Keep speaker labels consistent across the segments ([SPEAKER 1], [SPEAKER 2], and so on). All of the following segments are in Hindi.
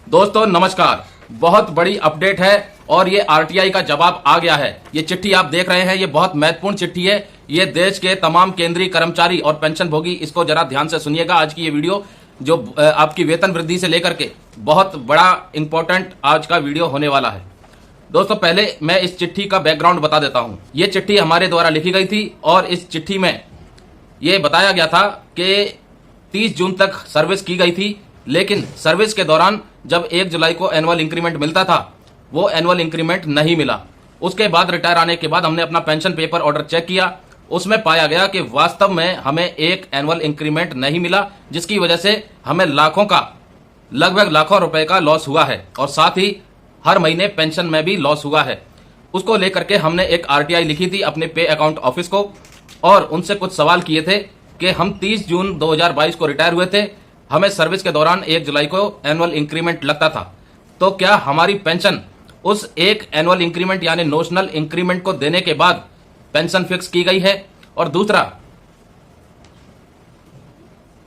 [SPEAKER 1] दोस्तों नमस्कार। बहुत बड़ी अपडेट है और ये आरटीआई का जवाब आ गया है। ये चिट्ठी आप देख रहे हैं, ये बहुत महत्वपूर्ण चिट्ठी है। ये देश के तमाम केंद्रीय कर्मचारी और पेंशन भोगी इसको जरा ध्यान से सुनिएगा। आज की ये वीडियो जो आपकी वेतन वृद्धि से लेकर के बहुत बड़ा इंपॉर्टेंट आज का वीडियो होने वाला है। दोस्तों पहले मैं इस चिट्ठी का बैकग्राउंड बता देता हूं। ये चिट्ठी हमारे द्वारा लिखी गई थी और इस चिट्ठी में ये बताया गया था कि 30 जून तक सर्विस की गई थी, लेकिन सर्विस के दौरान जब 1 जुलाई को एनुअल इंक्रीमेंट मिलता था वो एनुअल इंक्रीमेंट नहीं मिला। उसके बाद रिटायर आने के बाद हमने अपना पेंशन पेपर ऑर्डर चेक किया, उसमें पाया गया कि वास्तव में हमें एक एनुअल इंक्रीमेंट नहीं मिला, जिसकी वजह से हमें लगभग लाखों रुपए का लॉस हुआ है और साथ ही हर महीने पेंशन में भी लॉस हुआ है। उसको लेकर के हमने एक आरटीआई लिखी थी अपने पे अकाउंट ऑफिस को और उनसे कुछ सवाल किए थे कि हम 30 जून 2022 को रिटायर हुए थे, हमें सर्विस के दौरान 1 जुलाई को एनुअल इंक्रीमेंट लगता था, तो क्या हमारी पेंशन उस एक एनुअल इंक्रीमेंट यानी नोशनल इंक्रीमेंट को देने के बाद पेंशन फिक्स की गई है? और दूसरा,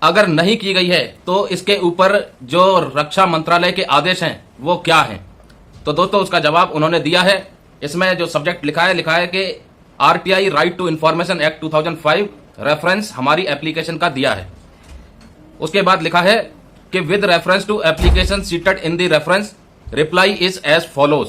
[SPEAKER 1] अगर नहीं की गई है तो इसके ऊपर जो रक्षा मंत्रालय के आदेश हैं वो क्या हैं? तो दोस्तों उसका जवाब उन्होंने दिया है। इसमें जो सब्जेक्ट लिखा है कि RTI right to information act 2005 reference हमारी एप्लीकेशन का दिया है। उसके बाद लिखा है कि with reference to application cited in the reference reply is as follows.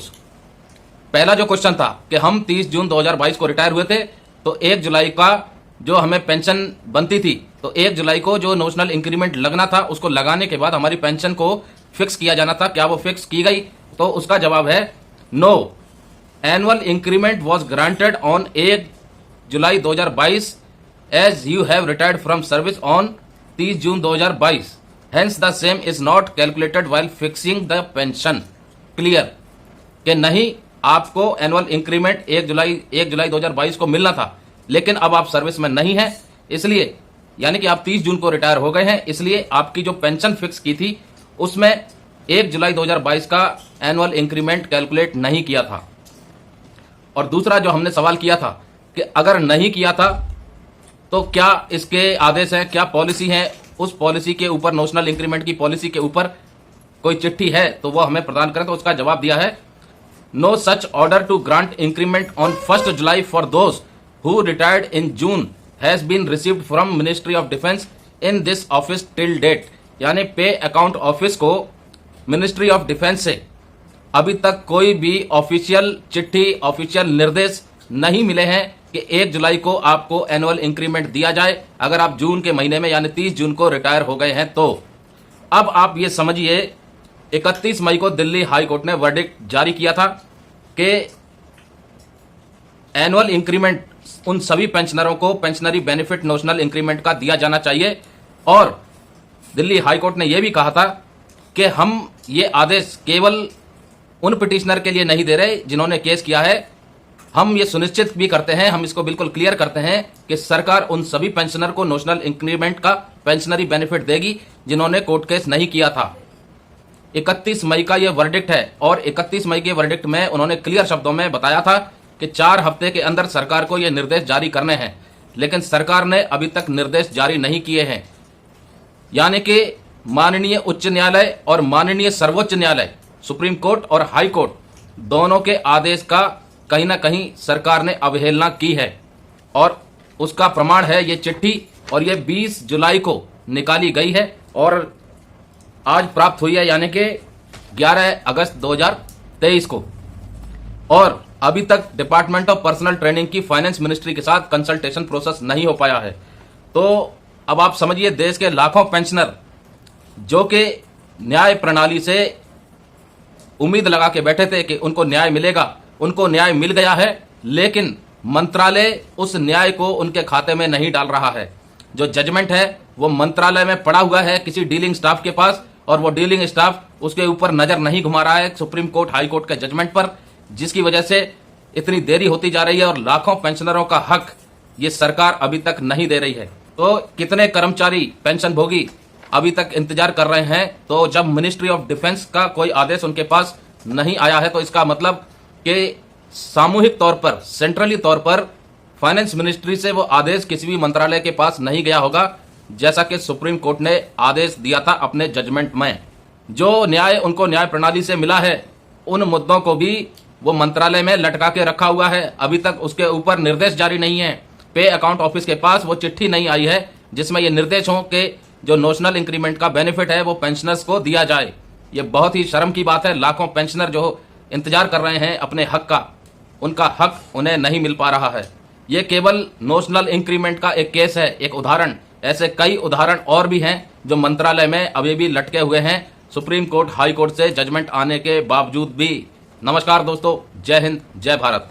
[SPEAKER 1] पहला जो क्वेश्चन था कि हम 30 जून 2022 को रिटायर हुए थे, तो 1 जुलाई का जो हमें पेंशन बनती थी, तो 1 जुलाई को जो नोशनल इंक्रीमेंट लगना था उसको लगाने के बाद हमारी पेंशन को फिक्स किया जाना था, क्या वो फिक्स की गई? तो उसका जवाब है no, annual increment was granted on 1 July 2022 as you have retired from service on 30 June 2022, hence the same is not calculated while fixing the pension. Clear कि नहीं, आपको एनुअल इंक्रीमेंट 1 जुलाई 2022 को मिलना था, लेकिन अब आप सर्विस में नहीं है, इसलिए यानी कि आप 30 जून को रिटायर हो गए हैं, इसलिए आपकी जो पेंशन फिक्स की थी उसमें 1 जुलाई 2022 का एनुअल इंक्रीमेंट कैलकुलेट नहीं किया था। और दूसरा जो हमने सवाल किया था कि अगर नहीं किया था तो क्या इसके आदेश हैं, क्या पॉलिसी है, उस पॉलिसी के ऊपर, नोशनल इंक्रीमेंट की पॉलिसी के ऊपर कोई चिट्ठी है तो वो हमें प्रदान करें। तो उसका जवाब दिया है no such order to grant increment on 1 July for those who retired in June has been received from ministry of defence in this office till date. यानी पे अकाउंट ऑफिस को मिनिस्ट्री ऑफ डिफेंस से अभी तक कोई भी ऑफिशियल चिट्ठी, ऑफिशियल निर्देश नहीं मिले हैं कि 1 जुलाई को आपको एनुअल इंक्रीमेंट दिया जाए अगर आप जून के महीने में यानी 30 जून को रिटायर हो गए हैं। तो अब आप ये समझिए 31 मई को दिल्ली हाई कोर्ट ने वर्डिक्ट जारी किया था कि एनुअल इंक्रीमेंट उन सभी पेंशनरों को पेंशनरी बेनिफिट नोशनल इंक्रीमेंट का दिया जाना चाहिए। और दिल्ली हाई कोर्ट ने यह भी कहा था कि हम ये आदेश केवल उन पिटिशनर के लिए नहीं दे रहे जिन्होंने केस किया है, हम ये सुनिश्चित भी करते हैं, हम इसको बिल्कुल क्लियर करते हैं कि सरकार उन सभी पेंशनर को नोशनल इंक्रीमेंट का पेंशनरी बेनिफिट देगी जिन्होंने कोर्ट केस नहीं किया था। 31 मई का ये वर्डिक्ट है और 31 मई के वर्डिक्ट में उन्होंने क्लियर शब्दों में बताया था कि 4 हफ्ते के अंदर सरकार को ये निर्देश जारी करने हैं, लेकिन सरकार ने अभी तक निर्देश जारी नहीं किए हैं। यानी कि माननीय उच्च न्यायालय और माननीय सर्वोच्च न्यायालय, सुप्रीम कोर्ट और हाई कोर्ट दोनों के आदेश का कहीं ना कहीं सरकार ने अवहेलना की है और उसका प्रमाण है ये चिट्ठी। और ये 20 जुलाई को निकाली गई है और आज प्राप्त हुई है, यानी कि 11 अगस्त 2023 को। और अभी तक डिपार्टमेंट ऑफ पर्सनल ट्रेनिंग की फाइनेंस मिनिस्ट्री के साथ कंसल्टेशन प्रोसेस नहीं हो पाया है। तो अब आप समझिए देश के लाखों पेंशनर जो कि न्याय प्रणाली से उम्मीद लगा के बैठे थे कि उनको न्याय मिलेगा, उनको न्याय मिल गया है, लेकिन मंत्रालय उस न्याय को उनके खाते में नहीं डाल रहा है। जो जजमेंट है वो मंत्रालय में पड़ा हुआ है किसी डीलिंग स्टाफ के पास और वो डीलिंग स्टाफ उसके ऊपर नजर नहीं घुमा रहा है सुप्रीम कोर्ट, हाई कोर्ट के जजमेंट पर, जिसकी वजह से इतनी देरी होती जा रही है और लाखों पेंशनरों का हक ये सरकार अभी तक नहीं दे रही है। तो कितने कर्मचारी पेंशन भोगी अभी तक इंतजार कर रहे हैं। तो जब मिनिस्ट्री ऑफ डिफेंस का कोई आदेश उनके पास नहीं आया है तो इसका मतलब कि सामूहिक तौर पर, सेंट्रली तौर पर फाइनेंस मिनिस्ट्री से वो आदेश किसी भी मंत्रालय के पास नहीं गया होगा, जैसा कि सुप्रीम कोर्ट ने आदेश दिया था अपने जजमेंट में। जो न्याय उनको न्याय प्रणाली से मिला है उन मुद्दों को भी वो मंत्रालय में लटका के रखा हुआ है। अभी तक उसके ऊपर निर्देश जारी नहीं है। पे अकाउंट ऑफिस के पास वो चिट्ठी नहीं आई है जिसमें ये निर्देश हो कि जो नोशनल इंक्रीमेंट का बेनिफिट है वो पेंशनर्स को दिया जाए। ये बहुत ही शर्म की बात है। लाखों पेंशनर जो इंतजार कर रहे हैं अपने हक का, उनका हक उन्हें नहीं मिल पा रहा है। ये केवल नोशनल इंक्रीमेंट का एक केस है, एक उदाहरण। ऐसे कई उदाहरण और भी हैं जो मंत्रालय में अभी भी लटके हुए हैं सुप्रीम कोर्ट, हाई कोर्ट से जजमेंट आने के बावजूद भी। नमस्कार दोस्तों, जय हिंद, जय भारत।